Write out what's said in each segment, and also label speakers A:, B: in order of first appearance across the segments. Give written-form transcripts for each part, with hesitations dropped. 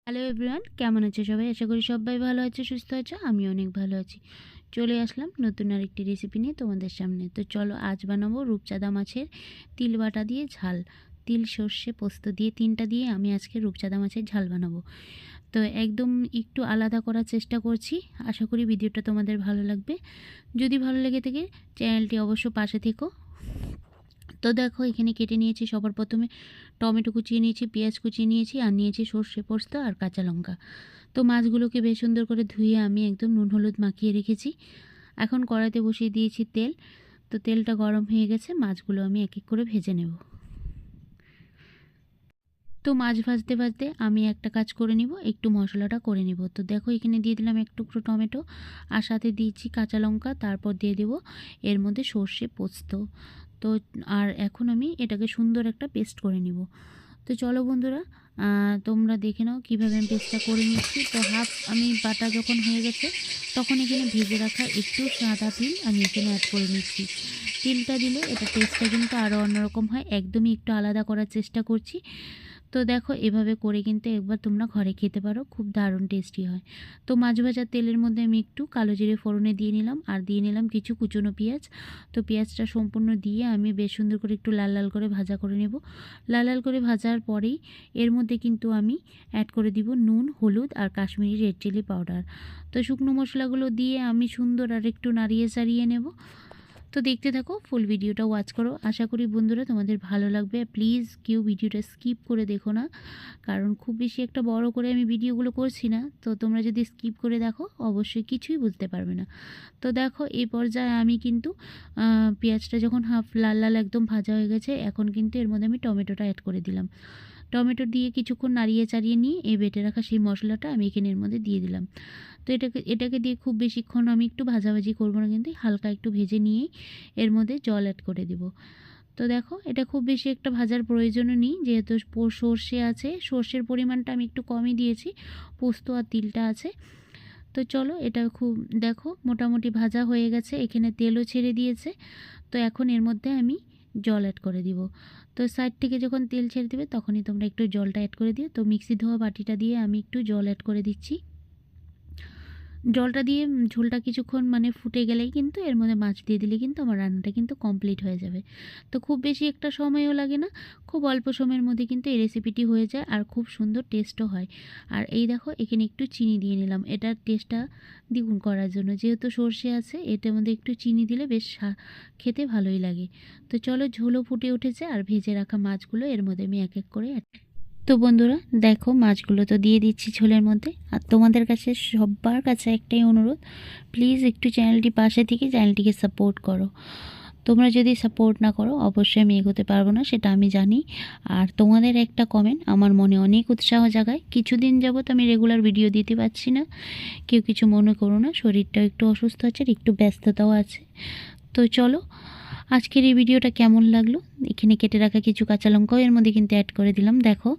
A: Hello everyone, কেমন আছো সবাই? আশা করি সবাই ভালো আছে, সুস্থ আছো। আমি অনেক ভালো আছি। চলে আসলাম নতুন আরেকটি রেসিপি নিয়ে তোমাদের সামনে। তো চলো, আজ বানাবো রূপচাঁদা মাছের তিল বাটা দিয়ে ঝাল। তিল, সর্ষে, পোস্ত দিয়ে তিনটা দিয়ে আমি আজকে রূপচাঁদা মাছের ঝাল বানাবো। তো একদম একটু আলাদা করার চেষ্টা করছি। আশা করি ভিডিওটা তোমাদের ভালো লাগবে। যদি ভালো লেগে থাকে চ্যানেলটি অবশ্য পাশে থেকো। তো দেখো, এখানে কেটে নিয়েছি সবার প্রথমে টমেটো কুচিয়ে নিয়েছি, পেঁয়াজ কুচিয়ে নিয়েছি, আর নিয়েছি সর্ষে, পোস্ত আর কাঁচা লঙ্কা। তো মাছগুলোকে বেশ সুন্দর করে ধুয়ে আমি একদম নুন হলুদ মাখিয়ে রেখেছি। এখন কড়াইতে বসিয়ে দিয়েছি তেল। তো তেলটা গরম হয়ে গেছে, মাছগুলো আমি এক এক করে ভেজে নেব। তো মাছ ভাজতে ভাজতে আমি একটা কাজ করে নিব, একটু মশলাটা করে নিব। তো দেখো, এখানে দিয়ে দিলাম এক টুকরো টমেটো, আর সাথে দিয়েছি কাঁচা লঙ্কা, তারপর দিয়ে দেব এর মধ্যে সর্ষে, পোস্ত। তো আর এখন আমি এটাকে সুন্দর একটা পেস্ট করে নিব। তো চলো বন্ধুরা, তোমরা দেখে নাও কীভাবে আমি পেস্টটা করে নিচ্ছি। তো হাফ আমি বাটা যখন হয়ে গেছে, তখন এখানে ভেজে রাখা একটু সাদা তিল আমি এখানে অ্যাড করে নিচ্ছি। তিলটা দিলে এটা টেস্টটা কিন্তু আরও অন্যরকম হয়, একদমই একটু আলাদা করার চেষ্টা করছি। তো দেখো, এভাবে করে কিন্তু একবার তোমরা ঘরে খেতে পারো, খুব দারুণ টেস্টি হয়। তো মাছ ভাজার তেলের মধ্যে আমি একটু কালো জিরে ফোড়নে দিয়ে নিলাম, আর দিয়ে নিলাম কিছু কুচনো পেঁয়াজ। তো পেঁয়াজটা সম্পূর্ণ দিয়ে আমি বেশ সুন্দর করে একটু লাল লাল করে ভাজা করে নেব। লাল লাল করে ভাজার পরেই এর মধ্যে কিন্তু আমি অ্যাড করে দিব নুন, হলুদ আর কাশ্মীরি রেড চিলি পাউডার। তো শুকনো মশলাগুলো দিয়ে আমি সুন্দর আর একটু নাড়িয়ে চাড়িয়ে নেব। তো দেখতে থাকো, ফুল ভিডিওটা ওয়াচ করো। আশা করি বন্ধুরা তোমাদের ভালো লাগবে। প্লিজ কেউ ভিডিওটা স্কিপ করে দেখো না, কারণ খুব বেশি একটা বড় করে আমি ভিডিওগুলো করছি না। তো তোমরা যদি স্কিপ করে দেখো অবশ্যই কিছুই বুঝতে পারবে না। তো দেখো, এই পর্যায়ে আমি কিন্তু পেঁয়াজটা যখন হাফ লাল লাল একদম ভাজা হয়ে গেছে, এখন কিন্তু এর মধ্যে আমি টমেটোটা অ্যাড করে দিলাম। টমেটো দিয়ে কিছুক্ষণ নাড়িয়ে চাড়িয়ে নিয়ে এই বেটে রাখা সেই মশলাটা আমি এখানে এর মধ্যে দিয়ে দিলাম। তো এটাকে দিয়ে খুব বেশিক্ষণ আমি একটু ভাজাভাজি করবো না, কিন্তু হালকা একটু ভেজে নিয়েই এর মধ্যে জল অ্যাড করে দেব। তো দেখো, এটা খুব বেশি একটা ভাজার প্রয়োজনও নেই, যেহেতু সর্ষে আছে, সর্ষের পরিমাণটা আমি একটু কমই দিয়েছি, পোস্ত আর তিলটা আছে। তো চলো, এটা খুব দেখো মোটামুটি ভাজা হয়ে গেছে, এখানে তেলও ছেড়ে দিয়েছে। তো এখন এর মধ্যে আমি জল অ্যাড করে দিব। তো সাইড থেকে যখন তেল ছেড়ে দেবে তখনই তোমরা একটু জলটা অ্যাড করে দিও। তো মিক্সি ধোয়া বাটিটা দিয়ে আমি একটু জল অ্যাড করে দিচ্ছি। জলটা দিয়ে ঝোলটা কিছুক্ষণ ফুটে গেলেই কিন্তু এর মধ্যে মাছ দিয়ে দিলে কিন্তু আমার রান্নাটা কিন্তু কমপ্লিট হয়ে যাবে। তো খুব বেশি একটা সময়ও লাগে না, খুব অল্প সময়ের মধ্যে কিন্তু এই রেসিপিটি হয়ে যায়, আর খুব সুন্দর টেস্টও হয়। আর এই দেখো, এখানে একটু চিনি দিয়ে নিলাম এটার টেস্টটা দ্বিগুণ করার জন্য, যেহেতু সর্ষে আছে এটার মধ্যে একটু চিনি দিলে বেশ খেতে ভালোই লাগে। তো চলো, ঝোলও ফুটে উঠেছে, আর ভেজে রাখা মাছগুলো এর মধ্যে আমি এক এক করে তো বন্ধুরা দেখো, মাছগুলো তো দিয়ে দিচ্ছি ঝোলের মধ্যে। আর তোমাদের কাছে সবার কাছে একটাই অনুরোধ, প্লিজ একটু চ্যানেলটি পাশে থেকে চ্যানেলটিকে সাপোর্ট করো। তোমরা যদি সাপোর্ট না করো অবশ্যই আমি এগোতে পারবো না, সেটা আমি জানি। আর তোমাদের একটা কমেন্ট আমার মনে অনেক উৎসাহ জাগায়। কিছুদিন যাবত আমি রেগুলার ভিডিও দিতে পারছি না, কেউ কিছু মনে করো না, শরীরটাও একটু অসুস্থ আছে, আর একটু ব্যস্ততাও আছে। তো চলো, আজকের এই ভিডিওটা কেমন লাগলো, এখানে কেটে রাখা কিছু কাঁচা লঙ্কাও এর মধ্যে কিন্তু অ্যাড করে দিলাম দেখো।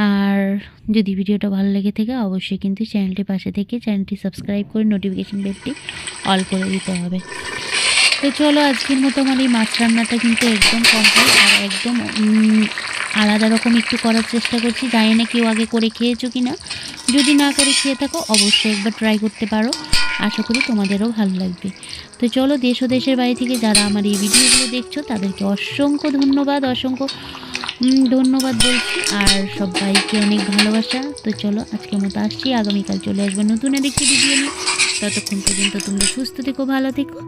A: আর যদি ভিডিওটা ভালো লেগে থাকে অবশ্যই কিন্তু চ্যানেলটি পাশে থেকে চ্যানেলটি সাবস্ক্রাইব করে নোটিফিকেশন বেলটি অল করে দিতে হবে। তো চলো, আজকের মতো আমার এই মাছ রান্নাটা কিন্তু একদম কমপ্লিট, আর একদম আলাদা রকম একটু করার চেষ্টা করছি। জানি না কেউ আগে করে খেয়েছো কি না, যদি না করে খেয়ে থাকো অবশ্যই একবার ট্রাই করতে পারো, আশা করি তোমাদেরও ভালো লাগবে। তো চলো, দেশ ও দেশের বাইরে থেকে যারা আমার এই ভিডিওগুলো দেখছো তাদেরকে অসংখ্য ধন্যবাদ, অসংখ্য ধন্যবাদ বলছি, আর সবাইকে অনেক ভালোবাসা। তো চলো, আজকের মতো আসছি, আগামীকাল চলে আসবো নতুন আরেকটি ভিডিও নিয়ে। ততক্ষণ পর্যন্ত তোমরা সুস্থ থেকো, ভালো থেকো।